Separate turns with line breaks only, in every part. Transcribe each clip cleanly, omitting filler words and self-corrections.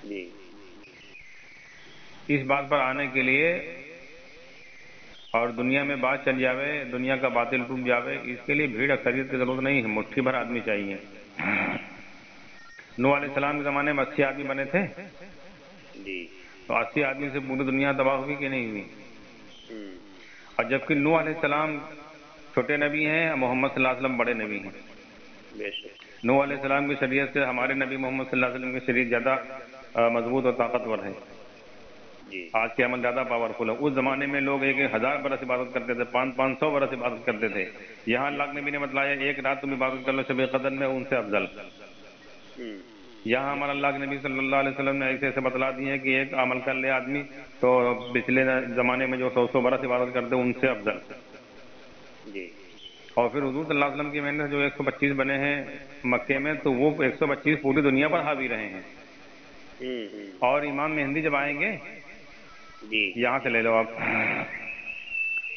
جی
اس بات پر آنے کے لیے اور دنیا میں بات چل جاوے، دنیا کا باطل ٹوٹ جاوے، اس کے لیے بھیڑ اکثریت کی ضرورت نہیں ہے، مٹھی بھر آدمی چاہیے۔ نوح علیہ السلام کے زمانے میں 80 آدمی بنے تھے،
جی
تو 80 آدمی سے پوری دنیا تباہ ہوئی کہ نہیں ہوئی؟
ہوں
اور جبکہ نوح علیہ السلام چھوٹے نبی ہیں، محمد صلی اللہ علیہ وسلم بڑے نبی ہیں۔
بے شک
نوح علیہ السلام کی شریعت سے ہمارے نبی محمد صلی اللہ علیہ وسلم کی شریعت زیادہ مضبوط اور طاقتور ہے،
جی
آج کے عمل زیادہ پاورفل ہے۔ اس زمانے میں لوگ 1000 برس عبادت کرتے تھے، 500 برس عبادت کرتے تھے۔ یہاں اللہ کے نبی نے بتلایا ایک رات تم عبادت کر لو شب قدر میں، ان سے افضل۔
ہوں
یہاں ہمارا اللہ کے نبی صلی اللہ علیہ وسلم نے ایسے ایسے بتلا دیے ہیں کہ ایک عمل کر لے آدمی تو پچھلے زمانے میں جو 100 برس عبادت کرتے ان سے افضل۔
جی
اور پھر حضور صلی اللہ علیہ وسلم کی محنت جو 125 بنے ہیں مکے میں، تو وہ 125 پوری دنیا پر حاوی رہے ہیں۔
ہوں
اور امام مہدی جب آئیں گے،
جی
یہاں سے لے لو آپ،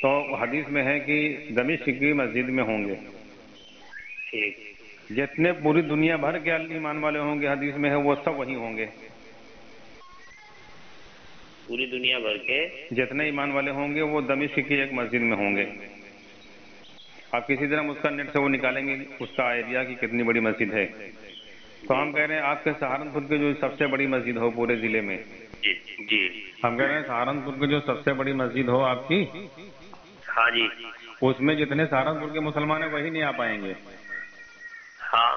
تو حدیث میں ہے کہ دمشق کی مسجد میں ہوں گے،
ٹھیک
جتنے پوری دنیا بھر کے ایمان والے ہوں گے، حدیث میں ہے وہ سب وہیں ہوں گے۔
پوری دنیا بھر کے
جتنے ایمان والے ہوں گے وہ دمشق کی ایک مسجد میں ہوں گے۔ آپ کسی طرح اس کا نیٹ سے وہ نکالیں گے اس کا ایریا کی کتنی بڑی مسجد ہے، تو ہم کہہ رہے ہیں آپ کے سہارنپور کی جو سب سے بڑی مسجد ہو پورے ضلع میں،
جی جی
ہم کہہ رہے ہیں سہارنپور کی جو سب سے بڑی مسجد ہو آپ کی،
ہاں جی
اس میں جتنے سہارنپور کے مسلمان ہیں وہی نہیں آ پائیں گے۔
ہاں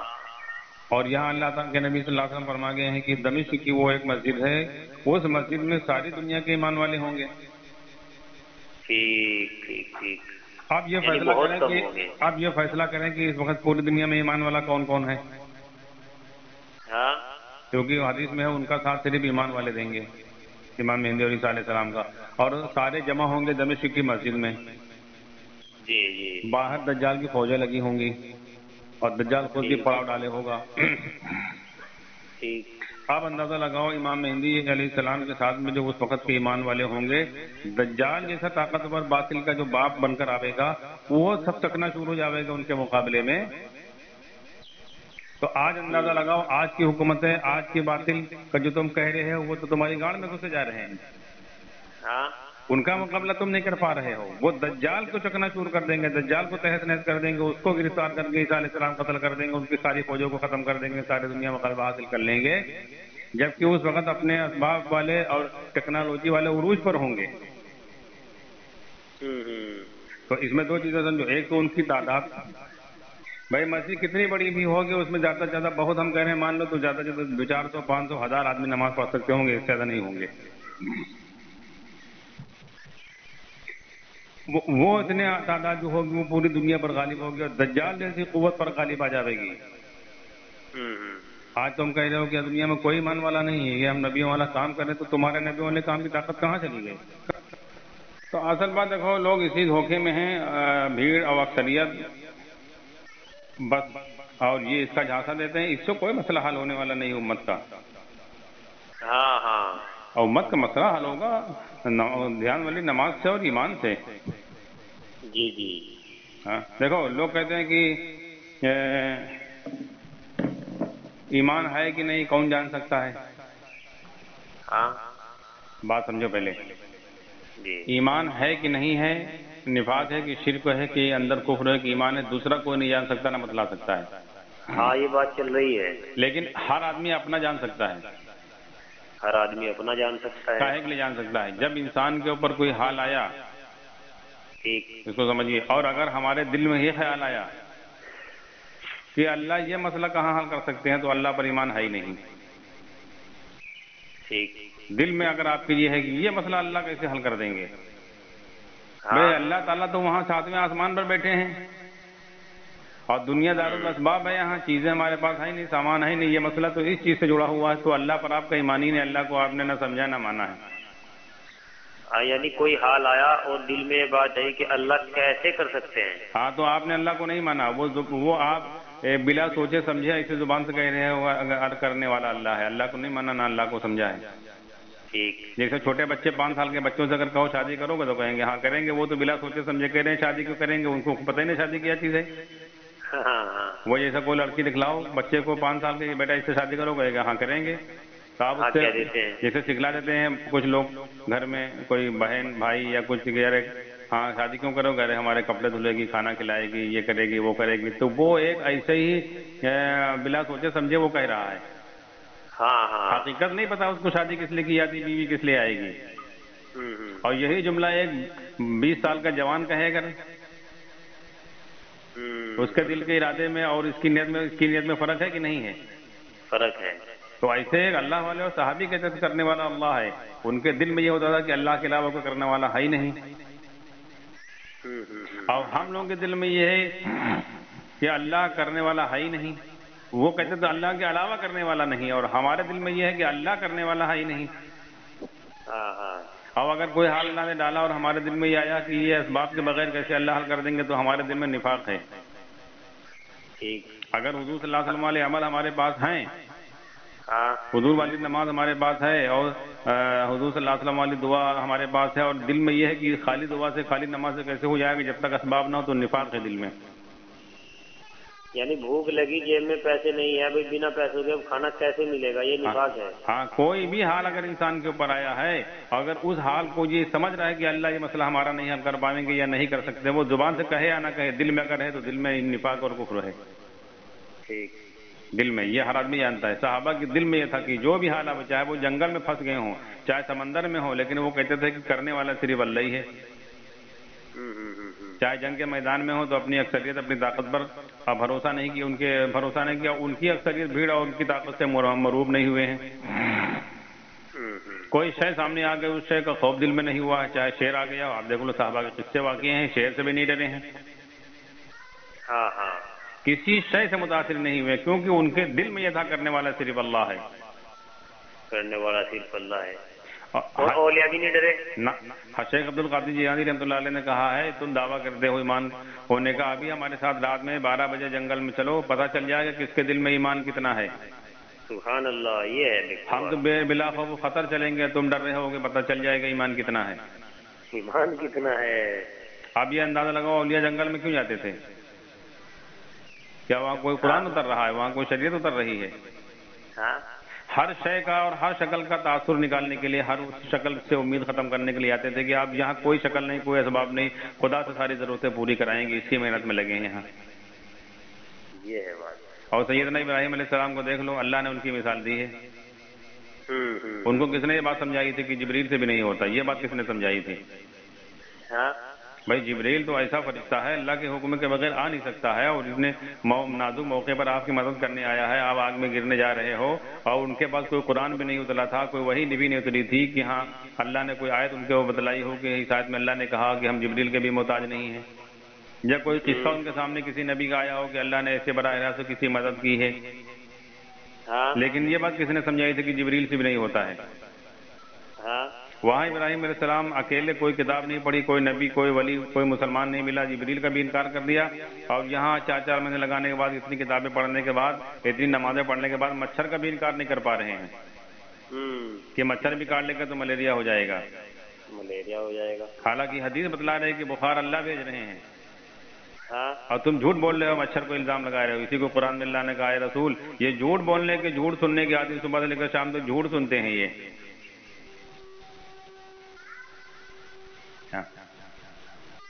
اور یہاں اللہ تعالیٰ کے نبی صلی اللہ علیہ وسلم فرما گئے ہیں کہ دمشق کی وہ ایک مسجد ہے، اس مسجد میں ساری دنیا کے ایمان والے ہوں گے۔
ٹھیک ٹھیک ٹھیک
آپ یہ
یعنی
فیصلہ
بہت
کریں
کم
کہ
ہوں گے۔
آپ یہ فیصلہ کریں کہ اس وقت پوری دنیا میں ایمان والا کون کون ہے،
ہاں
کیونکہ حدیث میں ہے ان کا ساتھ صرف ایمان والے دیں گے، امام مہدی اور عیسیٰ علیہ السلام کا، اور سارے جمع ہوں گے دمشق کی مسجد میں۔
جی جی
باہر دجال کی فوجیں لگی ہوں گی اور دجال خود بھی
ٹھیک
پڑاؤ ڈالے ہوگا۔
ٹھیک
آپ اندازہ لگاؤ امام مہدی علیہ السلام کے ساتھ میں جو اس وقت کے ایمان والے ہوں گے، دجال جیسا طاقتور باطل کا جو باپ بن کر آئے گا وہ سب چکنا چور ہو جائے گا ان کے مقابلے میں۔ تو آج اندازہ لگاؤ آج کی حکومتیں، آج کی باطل کا جو تم کہہ رہے ہو وہ تو تمہاری گاڑ میں گھسے جا رہے ہیں،
ہاں
ان کا مقابلہ تم نہیں کر پا رہے ہو۔ وہ دجال کو چکنا چور کر دیں گے، دجال کو تہس نہس کر دیں گے، اس کو گرفتار کر کے عیسیٰ علیہ السلام قتل کر دیں گے، ان کی ساری فوجوں کو ختم کر دیں گے، ساری دنیا میں غلبہ حاصل کر لیں گے، جبکہ اس وقت اپنے اسباب والے اور ٹیکنالوجی والے عروج پر ہوں گے۔ تو اس میں دو چیزیں سمجھو، ایک تو ان کی تعداد، بھائی مسجد کتنی بڑی بھی ہوگی اس میں زیادہ سے زیادہ، بہت ہم کہہ رہے ہیں مان لو تو زیادہ سے زیادہ 200 400 500 1000 آدمی نماز پڑھ سکتے ہوں گے، اس سے زیادہ نہیں ہوں گے۔ وہ اتنے تعداد جو ہوگی وہ پوری دنیا پر غالب ہوگی اور دجال جیسی قوت پر غالب آ جائے گی۔ آج تم کہہ رہے ہو کہ دنیا میں کوئی ایمان والا نہیں ہے، یہ ہم نبیوں والا کام کریں تو تمہارے نبیوں والے کام کی طاقت کہاں چلی گئی؟ تو اصل بات دیکھو لوگ اسی دھوکے میں ہیں، بھیڑ اور اکثریت بس، اور یہ اس کا جھانسا دیتے ہیں، اس سے کوئی مسئلہ حل ہونے والا نہیں امت کا۔
ہاں ہاں
اور امت کا مسئلہ حل ہوگا دھیان والی نماز سے اور ایمان سے۔
جی جی
ہاں دیکھو لوگ کہتے ہیں کہ ایمان ہے کہ نہیں کون جان سکتا ہے؟
ہاں
بات سمجھو پہلے،
جی
ایمان ہے کہ نہیں ہے، نفاق ہے کہ شرک ہے کہ اندر کفر ہے کہ ایمان ہے، دوسرا کوئی نہیں جان سکتا نہ بتلا سکتا ہے۔
ہاں یہ بات چل رہی ہے،
لیکن ہر آدمی اپنا جان سکتا ہے۔
ہر آدمی اپنا جان سکتا ہے۔
کاہے کے لیے جان سکتا ہے؟ جب انسان کے اوپر کوئی حال آیا،
ٹھیک
اس کو سمجھیے، اور اگر ہمارے دل میں یہ خیال آیا کہ اللہ یہ مسئلہ کہاں حل کر سکتے ہیں، تو اللہ پر ایمان ہے ہی نہیں۔
ٹھیک
دل میں اگر آپ کی یہ ہے کہ یہ مسئلہ اللہ کیسے حل کر دیں گے،
ہاں
بھئی اللہ تعالیٰ تو وہاں ساتویں آسمان پر بیٹھے ہیں اور دنیا دار الاسباب ہے، یہاں چیزیں ہمارے پاس ہے نہیں، سامان ہے نہیں، یہ مسئلہ تو اس چیز سے جڑا ہوا ہے، تو اللہ پر آپ کا ایمان ہی نہیں، اللہ کو آپ نے نہ سمجھا نہ مانا ہے۔
یعنی کوئی حال آیا اور دل میں یہ بات ہے کہ اللہ کیسے کر سکتے ہیں؟
ہاں تو آپ نے اللہ کو نہیں مانا، وہ آپ بلا سوچے سمجھے ایسے زبان سے کہہ رہے ہیں، وہ کرنے والا اللہ ہے، اللہ کو نہیں مانا نہ اللہ کو سمجھا ہے۔
ٹھیک
جیسے چھوٹے بچے 5 سال کے بچوں سے اگر کہو شادی کرو گے تو کہیں گے ہاں کریں گے، وہ تو بلا سوچے سمجھے کہہ رہے ہیں شادی کیوں کریں گے، ان کو پتہ ہی نہیں شادی کیا چیز ہے۔
ہاں ہاں
وہ جیسا کوئی لڑکی دکھلاؤ بچے کو 5 سال کے، بیٹا اس سے شادی کرو، کہے گا ہاں کریں گے، تو آپ اس سے جیسے سکھلا دیتے ہیں کچھ لوگ گھر میں، کوئی بہن بھائی یا کچھ ہاں شادی کیوں کرو گھر ہمارے کپڑے دھلے گی، کھانا کھلائے گی، یہ کرے گی وہ کرے گی، تو وہ ایک ایسے ہی بلا سوچے سمجھے وہ کہہ رہا ہے، حقیقت نہیں پتا اس کو شادی کس لیے کی جاتی، بیوی کس لیے آئے گی. اور یہی جملہ ایک 20 سال کا جوان کہے گا، اس کے دل کے ارادے میں اور اس کی نیت میں فرق ہے کہ نہیں ہے؟
فرق ہے.
تو ایسے ایک اللہ والے اور صحابی کے عزت کرنے والا اللہ ہے، ان کے دل میں یہ ہوتا تھا کہ اللہ کے علاوہ کوئی کرنے والا ہے ہی نہیں. اور ہم لوگوں کے دل میں یہ ہے کہ اللہ کرنے والا ہے ہی نہیں، وہ کہتے تو اللہ کے علاوہ کرنے والا نہیں، اور ہمارے دل میں یہ ہے کہ اللہ کرنے والا ہے ہی نہیں. اب اگر کوئی حال اللہ نے ڈالا اور ہمارے دل میں یہ آیا کہ یہ اسباب کے بغیر کیسے اللہ حل کر دیں گے، تو ہمارے دل میں نفاق ہے. اگر حضور صلی اللہ علیہ وسلم والے عمل ہمارے پاس ہیں، حضور والی نماز ہمارے پاس ہے، اور حضور صلی اللہ علیہ وسلم والی دعا ہمارے پاس ہے، اور دل میں یہ ہے کہ خالی دعا سے خالی نماز سے کیسے ہو جائے گا جب تک اسباب نہ ہو، تو نفاق ہے دل میں.
یعنی بھوک لگی جیب میں پیسے نہیں ہے، ابھی بنا پیسوں کے کھانا کیسے ملے گا، یہ نفاق ہے.
ہاں کوئی بھی حال اگر انسان کے اوپر آیا ہے، اگر اس حال کو یہ سمجھ رہا ہے کہ اللہ یہ مسئلہ ہمارا نہیں حل کر پائیں گے یا نہیں کر سکتے، وہ زبان سے کہے یا نہ کہے، دل میں اگر ہے تو دل میں نفاق اور کفر ہے. دل میں یہ ہر آدمی جانتا ہے. صحابہ کے دل میں یہ تھا کہ جو بھی حال اب، چاہے وہ جنگل میں پھنس گئے ہوں، چاہے سمندر میں ہوں، لیکن وہ کہتے تھے کہ کرنے والا صرف اللہ ہی ہے. چاہے جنگ کے میدان میں ہو تو اپنی اکثریت اپنی طاقت پر بھروسہ نہیں کیا، ان کی اکثریت بھیڑ اور ان کی طاقت سے مروب نہیں ہوئے ہیں. کوئی شے سامنے آ گئی، اس شے کا خوف دل میں نہیں ہوا ہے، چاہے شیر آ گیا. آپ دیکھ لو صحابہ کے قصے واقعے ہیں، شیر سے بھی نہیں ڈرے ہیں، کسی شے سے متاثر نہیں ہوئے، کیونکہ ان کے دل میں یہ تھا کرنے والا صرف اللہ ہے.
کرنے والا صرف اللہ ہے. اور اولیاء بھی نہیں ڈرے.
شیخ عبد القادر جیلانی رحمۃ اللہ علیہ نے کہا ہے، تم دعویٰ کرتے ہو ایمان ہونے کا، ابھی ہمارے ساتھ رات میں 12 بجے جنگل میں چلو، پتہ چل جائے گا کس کے دل میں ایمان کتنا ہے.
سبحان اللہ. یہ ہے
ہم تو بلا خوف خطر چلیں گے، تم ڈر رہے ہوگے، پتہ چل جائے گا ایمان کتنا ہے.
ایمان کتنا ہے.
اب یہ اندازہ لگاؤ اولیاء جنگل میں کیوں جاتے تھے؟ کیا وہاں کوئی قرآن اتر رہا ہے، وہاں کوئی شریعت اتر رہی ہے؟ ہر شے کا اور ہر شکل کا تاثر نکالنے کے لیے، ہر شکل سے امید ختم کرنے کے لیے آتے تھے کہ آپ یہاں کوئی شکل نہیں، کوئی اسباب نہیں، خدا سے ساری ضرورتیں پوری کرائیں گے، اس کی محنت میں لگے ہیں یہاں.
یہ ہے بات.
اور سیدنا ابراہیم علیہ السلام کو دیکھ لو، اللہ نے ان کی مثال دی ہے. ان کو کس نے یہ بات سمجھائی تھی کہ جبریل سے بھی نہیں ہوتا؟ یہ بات کس نے سمجھائی تھی؟ بھائی جبریل تو ایسا فرشتہ ہے، اللہ کے حکم کے بغیر آ نہیں سکتا ہے، اور جس نے نازک موقع پر آپ کی مدد کرنے آیا ہے، آپ آگ میں گرنے جا رہے ہو، اور ان کے پاس کوئی قرآن بھی نہیں اترا تھا، کوئی وحی بھی نہیں اتری تھی کہ ہاں اللہ نے کوئی آیت ان کو بتلائی ہو کہ اس آیت میں اللہ نے کہا کہ ہم جبریل کے بھی محتاج نہیں ہیں، یا کوئی قصہ ان کے سامنے کسی نبی کا آیا ہو کہ اللہ نے ایسے براہ راست کسی مدد کی ہے. لیکن یہ بات کس نے سمجھائی تھی کہ جبریل سے بھی نہیں ہوتا ہے؟ وہاں ابراہیم علیہ السلام اکیلے، کوئی کتاب نہیں پڑھی، کوئی نبی، کوئی ولی، کوئی مسلمان نہیں ملا، جبریل کا بھی انکار کر دیا. اور یہاں 4 مہینے لگانے کے بعد، اتنی کتابیں پڑھنے کے بعد، اتنی نمازیں پڑھنے کے بعد مچھر کا بھی انکار نہیں کر پا رہے ہیں کہ مچھر بھی کاٹ لے گا تو ملیریا ہو جائے گا. حالانکہ حدیث بتلا رہے کہ بخار اللہ بھیج رہے ہیں، اور تم جھوٹ بول رہے ہو، مچھر کو الزام لگا رہے ہو. اسی کو قرآن میں اللہ نے کہا ہے رسول، یہ جھوٹ بولنے کے، جھوٹ سننے کے عادی، صبح سے لے کر شام تک جھوٹ سنتے ہیں یہ.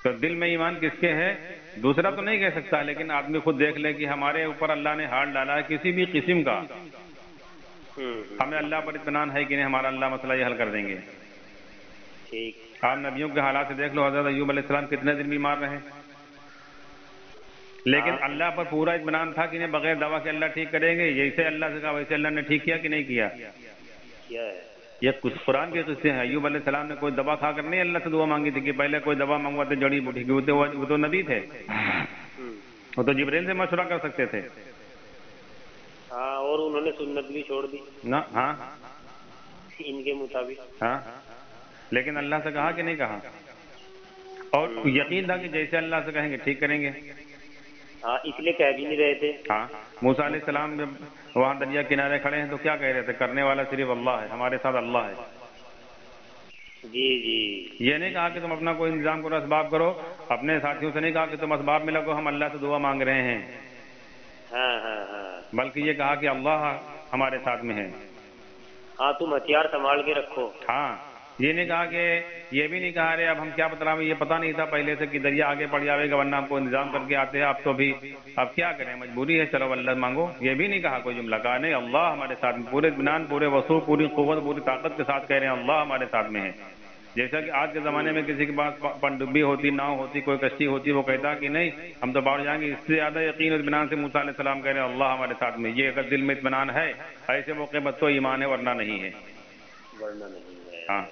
تو دل میں ایمان کس کے ہے؟ دوسرا تو نہیں کہہ سکتا، لیکن آدمی خود دیکھ لے کہ ہمارے اوپر اللہ نے ہاتھ ڈالا ہے کسی بھی قسم کا، ہمیں اللہ پر اطمینان ہے کہ نہیں ہمارا اللہ مسئلہ یہ حل کر دیں گے. آپ نبیوں کے حالات سے دیکھ لو، حضرت ایوب علیہ السلام کتنے دن بیمار رہے، لیکن اللہ پر پورا اطمینان تھا کہ نہیں بغیر دوا کے اللہ ٹھیک کریں گے. جیسے اللہ سے کہا ویسے اللہ نے ٹھیک کیا کہ نہیں کیا؟ یہ کچھ قرآن کے قصے ہیں. ایوب علیہ السلام نے کوئی دوا کھا کر نہیں اللہ سے دعا مانگی تھی کہ پہلے کوئی دوا منگواتے جڑی بوٹی کی، وہ تو نبی تھے، وہ تو جبریل سے مشورہ کر سکتے تھے.
اور انہوں نے سنت بھی چھوڑ دی
نا. ہاں
ان کے مطابق.
ہاں لیکن اللہ سے کہا کہ نہیں کہا، اور یقین تھا کہ جیسے اللہ سے کہیں گے ٹھیک کریں گے.
اس لیے کہہ بھی نہیں رہے تھے.
موسیٰ علیہ السلام جب وہاں دریا کنارے کھڑے ہیں تو کیا کہہ رہے تھے؟ کرنے والا صرف اللہ ہے، ہمارے ساتھ اللہ ہے.
جی.
یہ نہیں کہا کہ تم اپنا کوئی انتظام کرو، اسباب کرو. اپنے ساتھیوں سے نہیں کہا کہ تم اسباب میں لگو، ہم اللہ سے دعا مانگ رہے ہیں. بلکہ یہ کہا کہ اللہ ہمارے ساتھ میں ہے.
ہاں تم ہتھیار سنبھال کے رکھو.
ہاں یہ نہیں کہا کہ یہ بھی نہیں کہا ارے اب ہم کیا بتلائیں، یہ پتہ نہیں تھا پہلے سے کہ دریا آگے پڑ جائے گا ورنہ ہم کو انتظام کر کے آتے ہیں، اب تو بھی اب کیا کریں مجبوری ہے چلو اللہ مانگو. یہ بھی نہیں کہا کوئی جملہ، کہا نہیں اللہ ہمارے ساتھ میں، پورے اطمینان پورے وسوع پوری قوت پوری طاقت کے ساتھ کہہ رہے ہیں اللہ ہمارے ساتھ میں ہے. جیسا کہ آج کے زمانے میں کسی کے پاس پنڈبی ہوتی، ناؤ ہوتی، کوئی کشتی ہوتی، وہ کہتا کہ نہیں ہم تو باہر جائیں گے. اس سے زیادہ یقین اور اطمینان سے موسیٰ علیہ السلام کہہ رہے ہیں اللہ ہمارے ساتھ میں. یہ اگر دل میں اطمینان ہے ایسے موقع پر تو ایمان ہے ورنہ نہیں ہے.
ورنہ نہیں ہے.
ہاں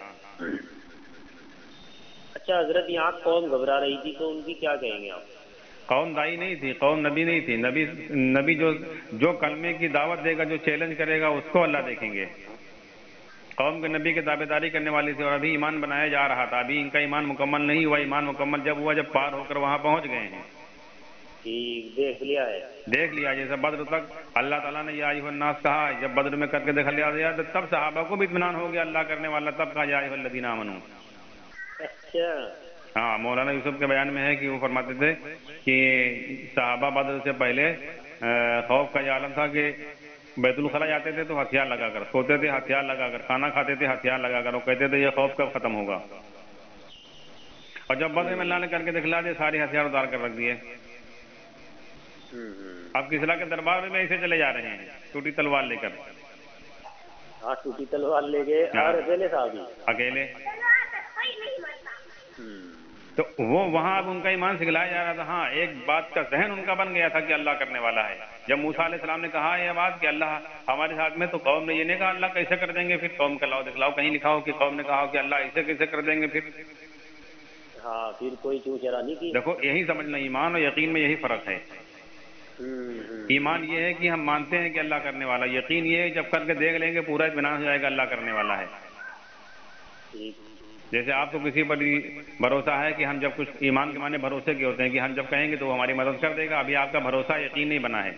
اچھا حضرت یہاں قوم گھبرا رہی تھی تو ان کی کیا کہیں گے آپ؟
قوم دائی نہیں تھی، قوم نبی نہیں تھی. نبی جو کلمے کی دعوت دے گا، جو چیلنج کرے گا اس کو اللہ دیکھیں گے. قوم کے نبی کی تابع داری کرنے والی تھی اور ابھی ایمان بنایا جا رہا تھا، ابھی ان کا ایمان مکمل نہیں ہوا. ایمان مکمل جب ہوا جب پار ہو کر وہاں پہنچ گئے ہیں.
ٹھیک دیکھ لیا ہے.
دیکھ لیا جیسے بدر تک اللہ تعالیٰ نے یا ایھا الناس کہا، جب بدر میں کر کے دیکھ لیا تب صحابہ کو بھی اطمینان ہو گیا اللہ کرنے والا، تب کہا یا ایھا الذین آمنوا.
اچھا
ہاں مولانا یوسف کے بیان میں ہے کہ وہ فرماتے تھے کہ صحابہ بدر سے پہلے خوف کا یہ عالم تھا کہ بیت الخلاء جاتے تھے تو ہتھیار لگا کر سوتے تھے، ہتھیار لگا کر کھانا کھاتے تھے، ہتھیار لگا کر. وہ کہتے تھے یہ خوف کب ختم ہوگا. اور جب بدر میں اللہ نے کر کے دکھلا دیا سارے ہتھیار اتار کر رکھ دیے. اب کسریٰ کے دربار میں ایسے چلے جا رہے ہیں ٹوٹی تلوار لے کر.
ہاں ٹوٹی تلوار لے گئے اور اکیلے صاحب
اکیلے. تو وہ وہاں اب ان کا ایمان سکھلایا جا رہا تھا. ہاں ایک بات کا ذہن ان کا بن گیا تھا کہ اللہ کرنے والا ہے. جب موسیٰ علیہ السلام نے کہا یہ بات کہ اللہ ہمارے ساتھ میں، تو قوم نے یہ نہیں کہا اللہ کیسے کر دیں گے. پھر قوم کا لاؤ دکھلاؤ کہیں لکھا ہو کہ قوم نے کہا ہو کہ اللہ ایسے کیسے کر دیں گے. پھر
ہاں پھر کوئی چوں چرا نہیں کی.
دیکھو یہی سمجھنا، ایمان اور یقین میں یہی فرق ہے. ایمان یہ ہے کہ ہم مانتے ہیں کہ اللہ کرنے والا، یقین یہ ہے جب کر کے دیکھ لیں گے پورا اطمینان ہو جائے گا اللہ کرنے والا ہے. جیسے آپ کو کسی پر بھروسہ ہے کہ ہم جب کچھ ایمان کے معنی بھروسے کے ہوتے ہیں کہ ہم جب کہیں گے تو وہ ہماری مدد کر دے گا. ابھی آپ کا بھروسہ یقین نہیں بنا ہے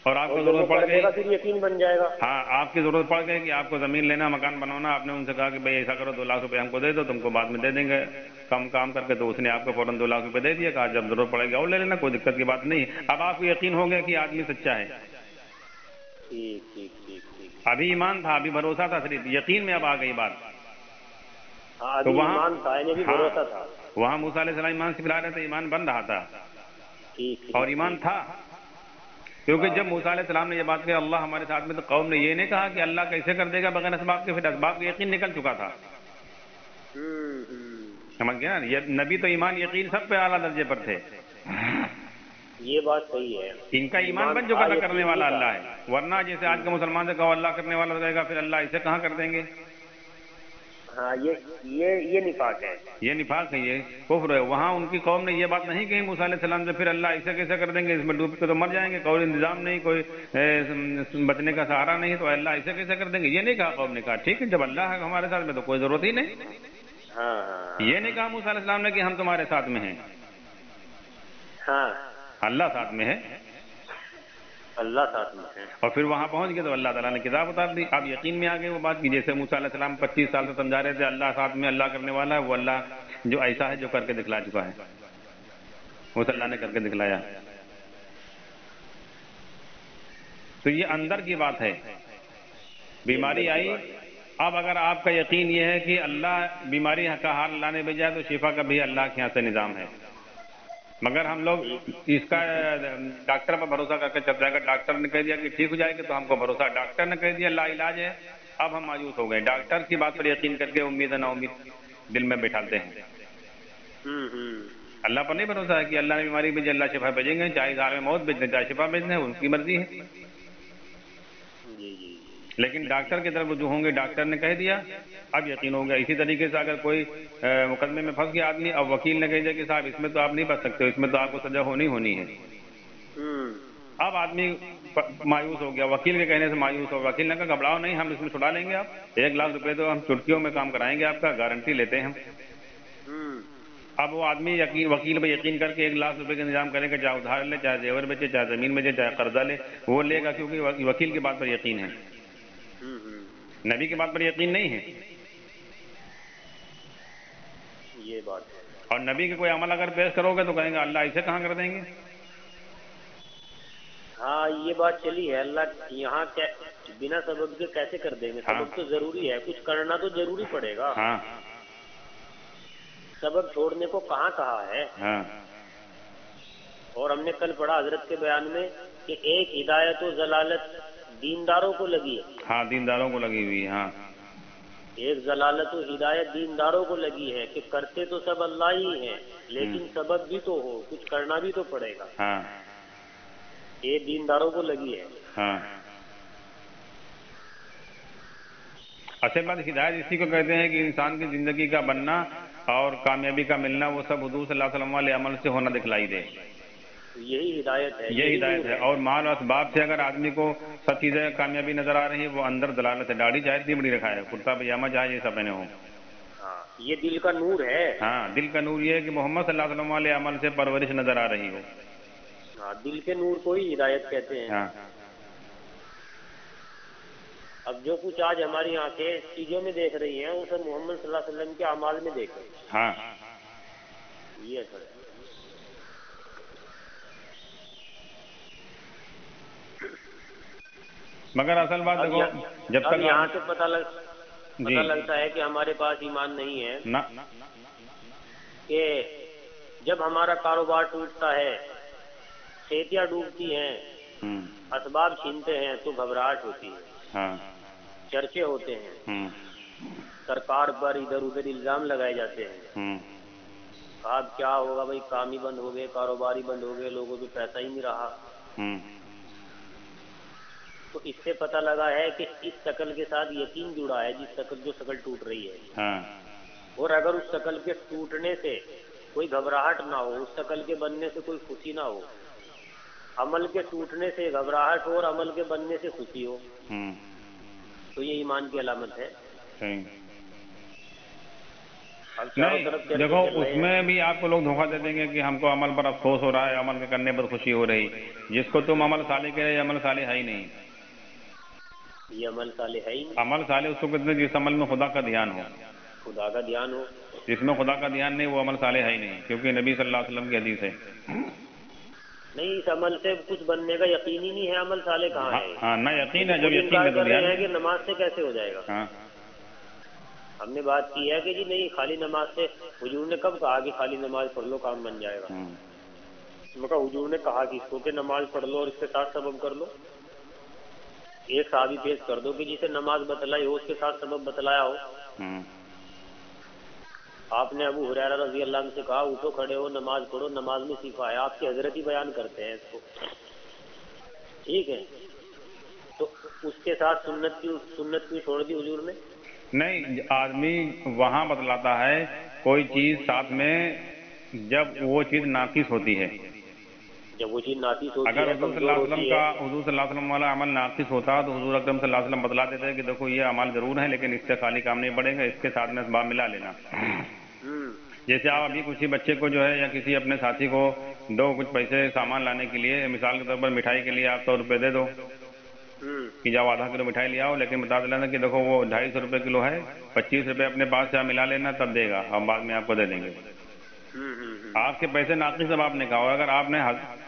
اور آپ کو ضرورت پڑ گئی،
پھر یقین بن جائے گا.
ہاں آپ کی ضرورت پڑ گئی کہ آپ کو زمین لینا، مکان بنانا. آپ نے ان سے کہا کہ بھائی ایسا کرو 2 لاکھ روپے ہم کو دے دو، تم کو بعد میں دے دیں گے کم کام کر کے. تو اس نے آپ کو فوراً 2 لاکھ روپے دے دیا، کہا جب ضرورت پڑے گی اور لے لینا، کوئی دقت کی بات نہیں. اب آپ کو یقین ہو گیا کہ آدمی سچا ہے. ابھی ایمان تھا، ابھی بھروسہ تھا، صرف یقین میں اب آ گئی بات. تو وہاں وہاں موسیٰ علیہ السلام ایمان سکھلا رہے تھے، ایمان بن رہا تھا اور ایمان تھا. کیونکہ جب موسیٰ علیہ السلام نے یہ بات کہی اللہ ہمارے ساتھ میں، تو قوم نے یہ نہیں کہا کہ اللہ کیسے کر دے گا بغیر اسباب کے. پھر اسباب کا یقین نکل چکا تھا. سمجھ گیا نا. یہ نبی تو ایمان یقین سب پہ اعلیٰ درجے پر تھے.
یہ بات صحیح ہے.
ان کا ایمان بن چکا تھا کرنے والا اللہ ہے. ورنہ جیسے آج کے مسلمان سے کہو اللہ کرنے والا رہے گا، پھر اللہ اسے کہاں کر دیں گے.
ہاں یہ نفاق ہے. یہ
نفاق ہے، یہ کفر ہے. وہاں ان کی قوم نے یہ بات نہیں کہی موسیٰ علیہ السلام سے پھر اللہ ایسے کیسے کر دیں گے، اس میں ڈوب کے تو مر جائیں گے، کوئی انتظام نہیں، کوئی بچنے کا سہارا نہیں، تو اللہ ایسے کیسے کر دیں گے. یہ نہیں کہا قوم نے. کہا ٹھیک ہے جب اللہ ہے ہمارے ساتھ میں تو کوئی ضرورت ہی نہیں. یہ نہیں کہا موسیٰ علیہ السلام نے کہ ہم تمہارے ساتھ میں ہیں. اللہ ساتھ میں ہے،
اللہ ساتھ میں ہے.
اور پھر وہاں پہنچ گئے تو اللہ تعالیٰ نے کتاب اتار دی. اب یقین میں آ گئے وہ بات کی جیسے موسیٰ علیہ السلام 25 سال سے سمجھا رہے تھے اللہ ساتھ میں، اللہ کرنے والا ہے. وہ اللہ جو ایسا ہے جو کر کے دکھلا چکا ہے، وہ اللہ نے کر کے دکھلایا. تو یہ اندر کی بات ہے. بیماری آئی، اب اگر آپ کا یقین یہ ہے کہ اللہ بیماری کا حال لانے بھیجا ہے تو شفا کا بھی اللہ کے یہاں سے نظام ہے. مگر ہم لوگ اس کا ڈاکٹر پر بھروسہ کر کے چلتے ہیں. اگر ڈاکٹر نے کہہ دیا کہ ٹھیک ہو جائے گا تو ہم کو بھروسہ، ڈاکٹر نے کہہ دیا لا علاج ہے، اب ہم مایوس ہو گئے. ڈاکٹر کی بات پر یقین کر کے امید نا امید دل میں بیٹھاتے ہیں. اللہ پر نہیں بھروسہ ہے کہ اللہ نے بیماری بھیجی، اللہ شفا بھیجیں گے، چاہے ظاہر میں موت بھیجنے چاہے شفا بھیجنے، ان کی مرضی ہے. لیکن ڈاکٹر کی طرف جو ہوں گے ڈاکٹر نے کہہ دیا اب یقین ہو گیا. اسی طریقے سے اگر کوئی مقدمے میں پھنس گیا آدمی، اب وکیل نے کہہ دیا کہ صاحب اس میں تو آپ نہیں بچ سکتے، اس میں تو آپ کو سزا ہونی ہے. اب آدمی مایوس ہو گیا، وکیل کے کہنے سے مایوس ہو گیا. وکیل نے کہا گھبراؤ نہیں، ہم اس میں چھڑا لیں گے، آپ 1 لاکھ روپے تو ہم چٹکیوں میں کام کرائیں گے، آپ کا گارنٹی لیتے ہیں ہم. اب وہ آدمی وکیل پہ یقین کر کے 1 لاکھ روپے کا انتظام کرے گا، چاہے ادھار لے، چاہے زیور بیچے، چاہے زمین بیچے، چاہے قرضہ لے، وہ لے گا کیونکہ وکیل کی بات پر یقین ہے. نبی کی بات پر یقین نہیں ہے.
یہ بات ہے.
اور نبی کے کوئی عمل اگر پیش کرو گے تو کہیں گے اللہ ایسے کہاں کر دیں گے.
ہاں یہ بات چلی ہے، اللہ یہاں بنا سبب کے کیسے کر دیں گے؟ سبب تو ضروری ہے، کچھ کرنا تو ضروری پڑے گا۔
ہاں
سبب چھوڑنے کو کہاں کہا ہے؟
ہاں
اور ہم نے کل پڑھا حضرت کے بیان میں کہ ایک ہدایت و ضلالت دینداروں کو لگی ہے،
ہاں دینداروں کو لگی ہوئی ہے، ہاں
ایک ضلالت و ہدایت دینداروں کو لگی ہے کہ کرتے تو سب اللہ ہی ہیں، لیکن سبب بھی تو ہو، کچھ کرنا بھی تو پڑے گا،
ہاں
یہ دینداروں کو لگی ہے۔
ہاں اصل بات ہدایت اسی کو کہتے ہیں کہ انسان کی زندگی کا بننا اور کامیابی کا ملنا وہ سب حضور صلی اللہ علیہ وسلم والے عمل سے ہونا دکھلائی دے،
یہی ہدایت ہے،
یہ ہدایت ہے۔ اور مال و اسباب سے اگر آدمی کو سب چیزیں کامیابی نظر آ رہی ہے وہ اندر دلالت ہے، داڑھی چاہے اتنی بڑی رکھا ہے، کرتا پجامہ چاہے یہ سب پہنے ہوں،
ہاں یہ دل کا نور ہے۔
ہاں دل کا نور یہ ہے کہ محمد صلی اللہ علیہ وسلم والے عمل سے پرورش نظر آ رہی ہو۔
ہاں دل کے نور کو ہی ہدایت کہتے ہیں۔
ہاں
اب جو کچھ آج ہماری آنکھیں چیزوں میں دیکھ رہی ہیں وہ سب محمد صلی اللہ علیہ وسلم کے اعمال میں دیکھ رہی ہیں،
ہاں
یہ اثر ہے۔
مگر اصل بات دیکھو جب
اب
تک
یہاں سے پتہ
جی
لگتا ہے کہ ہمارے پاس ایمان نہیں ہے
نہ
کہ جب ہمارا کاروبار ٹوٹتا ہے، کھیتیاں ڈوبتی ہیں، اسباب چھینتے ہیں تو گھبراہٹ ہوتی ہے،
ہاں
چرچے ہوتے ہیں، سرکار پر ادھر ادھر الزام لگائے جاتے ہیں، اب کیا ہوگا بھائی، کام ہی بند ہو گئے، کاروبار ہی بند ہو گئے، لوگوں کو پیسہ ہی نہیں رہا۔ تو اس سے پتہ لگا ہے کہ اس شکل کے ساتھ یقین جڑا ہے، جو شکل ٹوٹ رہی ہے،
ہاں
اور اگر اس شکل کے ٹوٹنے سے کوئی گھبراہٹ نہ ہو، اس شکل کے بننے سے کوئی خوشی نہ ہو، عمل کے ٹوٹنے سے گھبراہٹ ہو اور عمل کے بننے سے خوشی ہو، تو یہ ایمان کی علامت ہے۔
نہیں دیکھو اس میں بھی آپ کو لوگ دھوکہ دے دیں گے کہ ہم کو عمل پر افسوس ہو رہا ہے، عمل کے کرنے پر خوشی ہو رہی، جس کو تم عمل صالح کہے یہ عمل صالح ہے ہی نہیں،
یہ عمل صالح ہے ہی نہیں۔
عمل صالح اس کو کہتے ہیں جس عمل میں خدا کا دھیان ہو،
خدا کا دھیان ہو،
جس میں خدا کا دھیان نہیں وہ عمل صالح ہے ہی نہیں، کیونکہ نبی صلی اللہ علیہ وسلم کی حدیث ہے۔
نہیں اس عمل سے کچھ بننے کا یقین ہی نہیں ہے، عمل صالح کہاں ہے؟
ہاں نہ یقین ہے، جب
خود
یقین
انکار
ہے تو
کر رہے
دھیان
ہیں کہ نماز سے کیسے ہو جائے گا۔
ہاں
ہم نے بات کی ہے کہ جی نہیں خالی نماز سے، حضور نے کب کہا کہ خالی نماز پڑھ لو کام بن جائے گا؟ میں کہا حضور نے کہا کہ اس کو کہ نماز پڑھ لو اور اس کے ساتھ سبب کر لو، ایک صحابی پیش کر دو کہ جسے نماز بتلائی ہو اس کے ساتھ سبب بتلایا ہو۔ آپ نے ابو ہریرہ رضی اللہ عنہ سے کہا اٹھو کھڑے ہو نماز پڑھو، نماز میں صفا ہے، آپ کی حضرت ہی بیان کرتے ہیں اس کو، ٹھیک ہے؟ تو اس کے ساتھ سنت کیوں چھوڑ دی حضور نے؟
نہیں آدمی وہاں بتلاتا ہے کوئی چیز ساتھ میں جب وہ چیز ناقص ہوتی ہے،
جب وہ چیز ناقص ہوتی
اگر
ہے،
حضور صلی اللہ
کمزور
علیہ وسلم
ہوتی
کا
ہے،
حضور صلی اللہ علیہ وسلم والا عمل ناقص ہوتا تو حضور اکرم صلی اللہ علیہ وسلم بتلا دیتے ہیں کہ دیکھو یہ عمل ضرور ہے لیکن اس سے خالی کام نہیں پڑے گا، اس کے ساتھ میں اسباب ملا لینا۔ جیسے آپ ابھی کسی بچے کو جو ہے یا کسی اپنے ساتھی کو دو کچھ پیسے سامان لانے کے لیے، مثال کے طور پر مٹھائی کے لیے آپ 100 روپے دے دو کہ جاؤ آدھا کلو مٹھائی لے آؤ، لیکن بتا دینا کہ دیکھو وہ 250 روپے کلو ہے، 25 روپے اپنے پاس سے آپ ملا لینا تب دے گا، ہم بعد میں آپ کو دے دیں گے۔ آپ کے پیسے ناقص جب آپ نے کہا، اگر آپ نے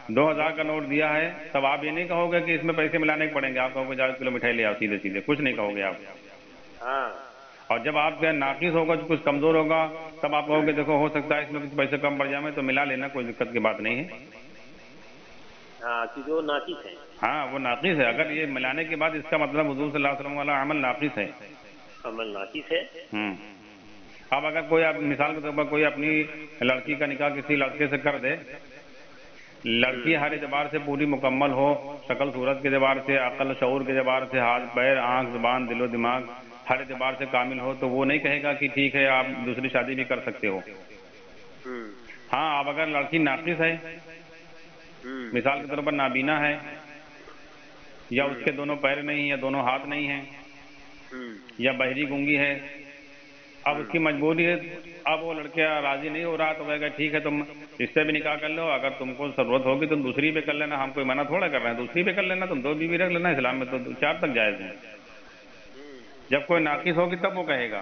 2000 کا نوٹ دیا ہے تب آپ یہ نہیں کہو گے کہ اس میں پیسے ملانے پڑیں گے، آپ کہو گے 1 کلو مٹھائی لے آؤ، سیدھے سیدھے کچھ نہیں کہو گے آپ۔ اور جب آپ کا ناقص ہوگا کچھ کمزور ہوگا تب آپ کہو گے دیکھو ہو سکتا ہے اس میں کچھ پیسے کم پڑ جائیں تو ملا لینا، کوئی دقت کی بات نہیں ہے۔
ہاں کیونکہ وہ ناقص ہے،
ہاں وہ ناقص ہے، اگر یہ ملانے کے بعد اس کا مطلب حضور صلی اللہ علیہ وسلم والا عمل ناقص ہے،
عمل ناقص ہے۔
اب اگر کوئی مثال کے طور پر کوئی اپنی لڑکی کا نکاح کسی لڑکے سے کر دے، لڑکی ہر اعتبار سے پوری مکمل ہو، شکل صورت کے اعتبار سے، عقل شعور کے اعتبار سے، ہاتھ پیر آنکھ زبان دل و دماغ ہر اعتبار سے کامل ہو تو وہ نہیں کہے گا کہ ٹھیک ہے آپ دوسری شادی بھی کر سکتے ہو۔ ہاں اب اگر لڑکی ناقص ہے، مثال کے طور پر نابینا ہے، یا اس کے دونوں پیر نہیں یا دونوں ہاتھ نہیں ہیں، یا بہری گونگی ہے، اب اس کی مجبوری ہے، اب وہ لڑکا راضی نہیں ہو رہا تو کہے گا ٹھیک ہے تم اس سے بھی نکاح کر لو، اگر تم کو ضرورت ہوگی تم دوسری پہ کر لینا، ہم کوئی منع تھوڑا کر رہے ہیں، دوسری پہ کر لینا، تم 2 بیوی رکھ لینا، اسلام میں تو 4 تک جائز ہیں۔ جب کوئی ناقص ہوگی تب وہ کہے گا۔